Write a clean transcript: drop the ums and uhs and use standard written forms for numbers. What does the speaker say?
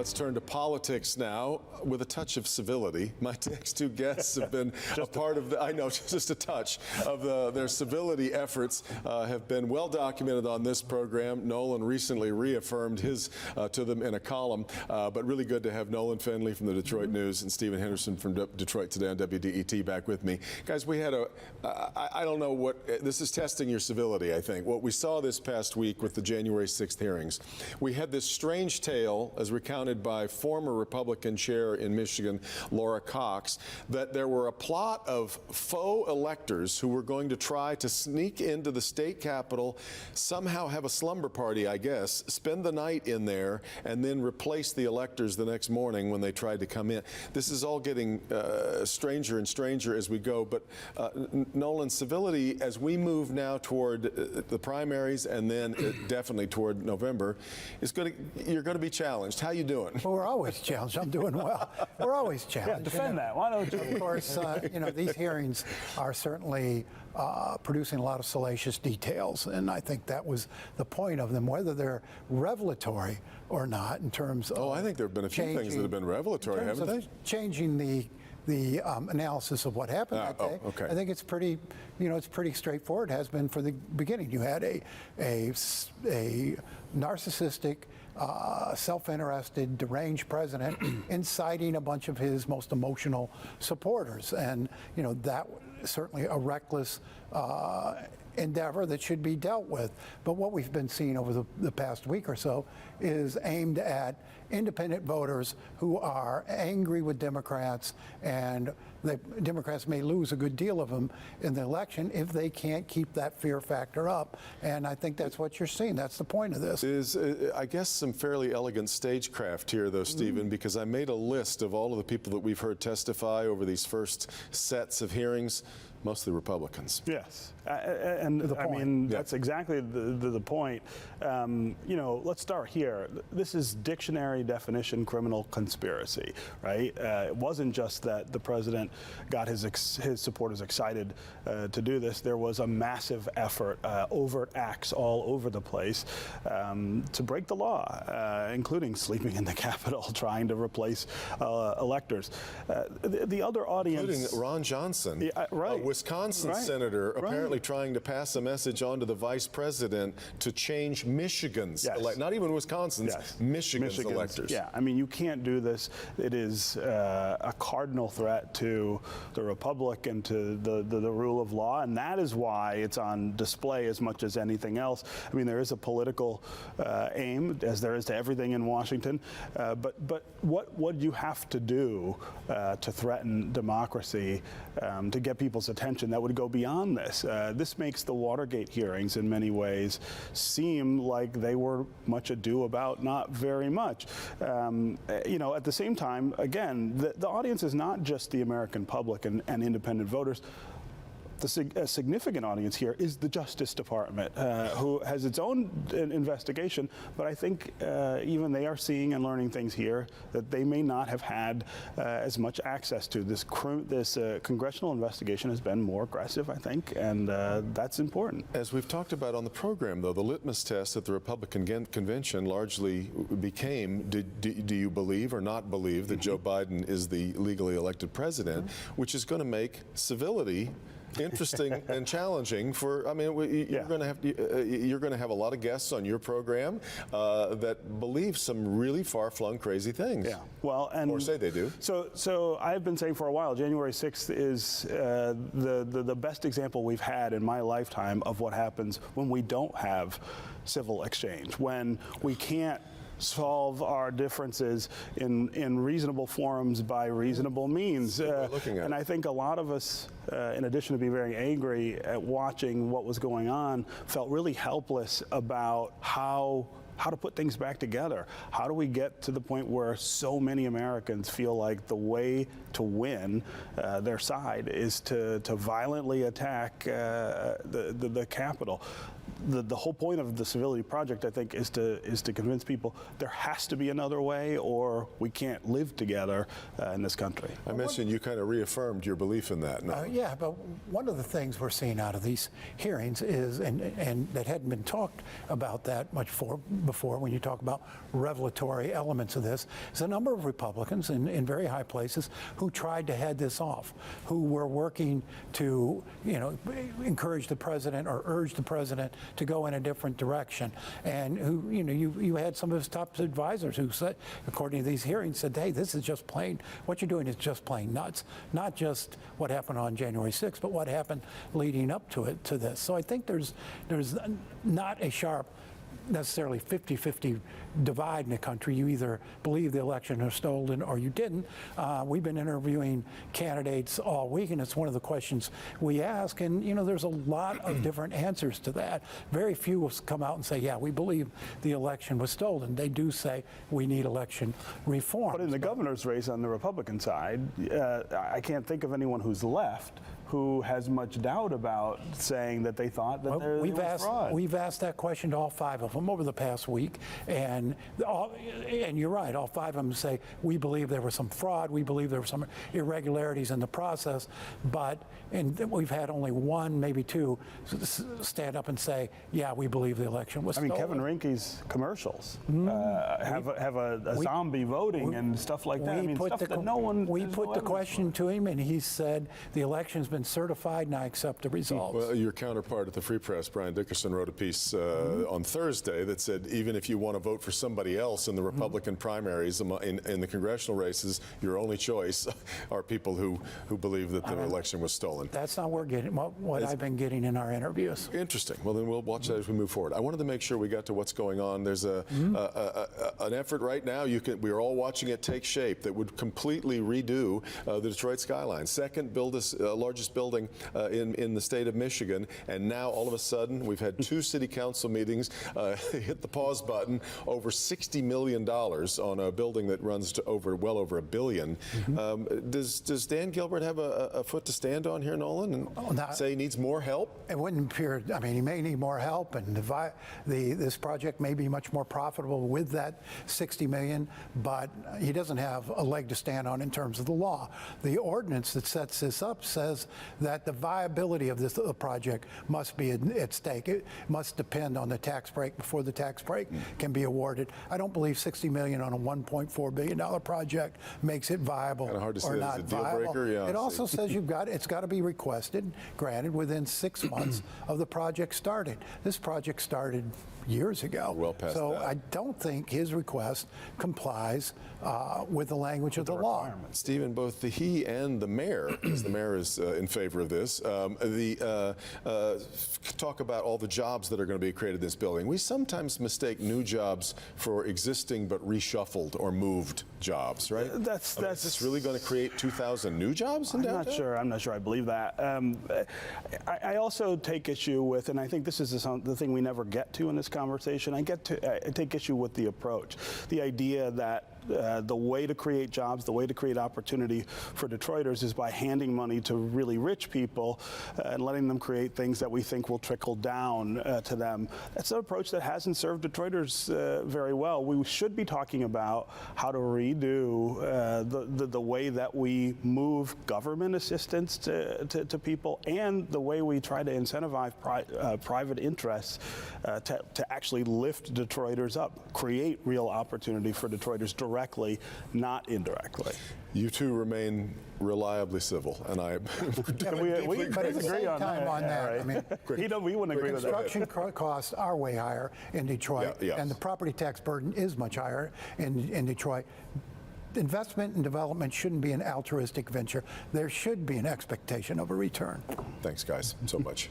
Let's turn to politics now with a touch of civility. My next two guests have been a part of the, I know, just a touch of their civility efforts have been well documented on this program. Nolan recently reaffirmed his to them in a column, but really good to have Nolan Finley from the Detroit News and Stephen Henderson from Detroit Today on WDET back with me. Guys, we had I don't know what, this is testing your civility, I think. What we saw this past week with the January 6th hearings, we had this strange tale, as recounted by former Republican chair in Michigan, Laura Cox, that there were a plot of faux electors who were going to try to sneak into the state capitol, somehow have a slumber party, I guess, spend the night in there, and then replace the electors the next morning when they tried to come in. This is all getting stranger and stranger as we go, but Nolan, civility, as we move now toward the primaries and then definitely toward November, you're going to be challenged. How you doing? Well, we're always challenged. I'm doing well. We're always challenged. Yeah, defend that. Why don't you? Of course, these hearings are certainly producing a lot of salacious details, and I think that was the point of them, whether they're revelatory or not in terms of. Oh, I think there have been a few things that have been revelatory, haven't they? Changing the analysis of what happened that day. Okay. I think it's pretty, it's pretty straightforward. It has been from the beginning. You had a narcissistic, self-interested, deranged president inciting a bunch of his most emotional supporters, and that certainly a reckless endeavor that should be dealt with. But what we've been seeing over the past week or so is aimed at independent voters who are angry with Democrats, and the Democrats may lose a good deal of them in the election if they can't keep that fear factor up. And I think that's what you're seeing. That's the point of this. Is, I guess, some fairly elegant stagecraft here, though, Stephen, because I made a list of all of the people that we've heard testify over these first sets of hearings, mostly Republicans. Yes, and I mean, that's exactly the point. Let's start here. This is dictionary definition criminal conspiracy, right? It wasn't just that the president got his supporters excited to do this. There was a massive effort, overt acts all over the place to break the law, including sleeping in the Capitol, trying to replace electors. The other audience, including Ron Johnson, right? Wisconsin senator, apparently trying to pass a message on to the vice president to change Michigan's, not even Wisconsin's, Michigan's electors. Yeah, I mean, you can't do this. It is a cardinal threat to the republic and to the rule of law, and that is why it's on display as much as anything else. I mean, there is a political aim, as there is to everything in Washington, but what you have to do to threaten democracy, to get people's attention, that would go beyond this. This makes the Watergate hearings in many ways seem like they were much ado about not very much. At the same time, again, the audience is not just the American public and independent voters. A significant audience here is the Justice Department, who has its own investigation, but I think even they are seeing and learning things here that they may not have had as much access to. This congressional investigation has been more aggressive, I think, and that's important. As we've talked about on the program, though, the litmus test at the Republican convention largely became, do you believe or not believe that Joe Biden is the legally elected president, which is going to make civility interesting and challenging for. I mean, you're going to have a lot of guests on your program that believe some really far-flung, crazy things. Yeah, well, and or say they do. So I've been saying for a while, January 6th is the best example we've had in my lifetime of what happens when we don't have civil exchange, when we can't solve our differences in reasonable forums by reasonable means. And I think a lot of us, in addition to being very angry at watching what was going on, felt really helpless about how to put things back together. How do we get to the point where so many Americans feel like the way to win their side is to violently attack the Capitol? the whole point of the civility project, I think, is to convince people there has to be another way, or we can't live together in this country. I mentioned you kind of reaffirmed your belief in that. No? Yeah, but one of the things we're seeing out of these hearings is, and that hadn't been talked about that much before when you talk about revelatory elements of this, is a number of Republicans in very high places who tried to head this off, who were working to, encourage the president or urge the president to go in a different direction, and who, you had some of his top advisors who said, according to these hearings, said, hey, this is just plain, what you're doing is just plain nuts. Not just what happened on January 6th, but what happened leading up to this. So I think there's not a sharp, necessarily 50-50 divide in the country. You either believe the election was stolen or you didn't. We've been interviewing candidates all week, and it's one of the questions we ask, and there's a lot of different answers to that. Very few will come out and say, yeah, we believe the election was stolen. They do say we need election reform. But in the governor's race on the Republican side, I can't think of anyone who's left who has much doubt about saying that they thought that there was fraud. We've asked that question to all 5 of them over the past week, and you're right, all 5 of them say, we believe there was some fraud, we believe there were some irregularities in the process, and we've had only 1, maybe 2, stand up and say, yeah, we believe the election was stolen. Kevin Rinke's commercials have a zombie voting and stuff like that. Stuff that no one... We put the question to him, and he said, the election's been certified, and I accept the results. Well, your counterpart at the Free Press, Brian Dickerson, wrote a piece on Thursday that said even if you want to vote for somebody else in the Republican primaries in the congressional races, your only choice are people who believe that the election was stolen. That's not what I've been getting in our interviews. Interesting. Well, then we'll watch that as we move forward. I wanted to make sure we got to what's going on. There's an effort right now. We're all watching it take shape that would completely redo the Detroit skyline. Second largest building in the state of Michigan, and now all of a sudden we've had 2 city council meetings hit the pause button over $60 million on a building that runs to well over $1 billion. Does Dan Gilbert have a foot to stand on here, Nolan, and say he needs more help? It wouldn't appear. He may need more help, and this project may be much more profitable with that $60 million, but he doesn't have a leg to stand on in terms of the law. The ordinance that sets this up says that the viability of this project must be at stake. It must depend on the tax break before the tax break can be awarded. I don't believe $60 million on a $1.4 billion project makes it viable Kind of hard to or say not it's a deal viable. breaker. Yeah, it also says it's got to be requested, granted, within 6 months of the project starting. This project started years ago. Well past so that. I don't think his request complies with the language of the law. Stephen, both he and the mayor, as the mayor is in favor of this, talk about all the jobs that are going to be created in this building. We sometimes mistake new jobs for existing but reshuffled or moved jobs, right? That's is this really going to create 2,000 new jobs in downtown? I'm not sure I believe that. I also take issue with, and I think this is the thing we never get to in this conversation, I take issue with the approach. The idea that the way to create jobs, the way to create opportunity for Detroiters is by handing money to really rich people and letting them create things that we think will trickle down to them. That's an approach that hasn't served Detroiters very well. We should be talking about how to redo the way that we move government assistance to people and the way we try to incentivize private interests to actually lift Detroiters up, create real opportunity for Detroiters directly, not indirectly. You two remain reliably civil, and I. we But at the agree same on time that. on that, Right. We wouldn't agree with that. construction costs are way higher in Detroit, and the property tax burden is much higher in Detroit. Investment and development shouldn't be an altruistic venture. There should be an expectation of a return. Thanks, guys, so much.